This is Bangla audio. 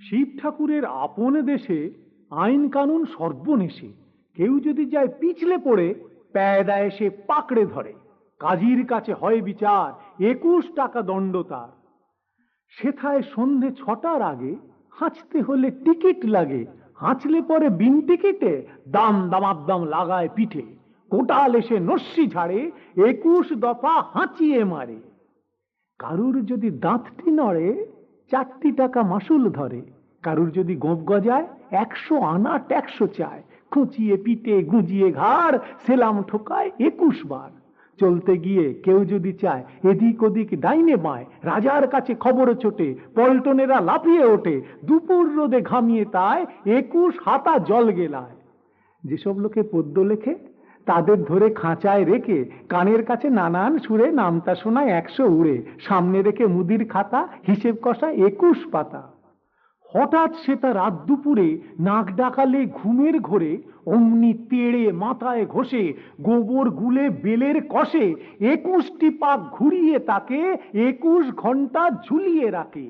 শিব ঠাকুরের আপন দেশে আইন কানুন সর্বনেশে। কেউ যদি যায় পিছলে পড়ে, প্যায়দা এসে পাকড়ে ধরে। কাজীর কাছে হয় বিচার, 21 টাকা দণ্ড তার। সেথায় সন্ধে 6টার আগে হাঁচতে হলে টিকিট লাগে। হাঁচলে পরে বিন টিকিটে দাম দামাদ্দাম লাগায় পিঠে। কোটাল এসে নস্যি ঝাড়ে, 21 দফা হাঁচিয়ে মারে। কারুর যদি দাঁতটি নড়ে, 4টি টাকা মাসুল ধরে। কারুর যদি গোঁফ গজায়, 100 আনা ট্যাক্স চায়। খুঁচিয়ে পিটে গুঁজিয়ে ঘাড়, সেলাম ঠোকায় 21 বার। চলতে গিয়ে কেউ যদি চায় এদিক ওদিক ডাইনে বাঁয়, রাজার কাছে খবর ছোটে, পল্টনেরা লাফিয়ে ওঠে। দুপুর রোদে ঘামিয়ে তাই 21 হাতা জল গেলায়। যেসব লোকে পদ্য লেখে, তাদের ধরে খাঁচায় রেখে কানের কাছে নানান সুরে নামতা শোনায় 100 উড়ে। সামনে রেখে মুদির খাতা, হিসেব কষা 21 পাতা। হঠাৎ সেটা রাত দুপুরে নাক ডাকালে ঘুমের ঘোরে, অমনি তেড়ে মাথায় ঘষে গোবর গুলে বেলের কষে 21টি পাক ঘুরিয়ে তাকে 21 ঘন্টা ঝুলিয়ে রাখে।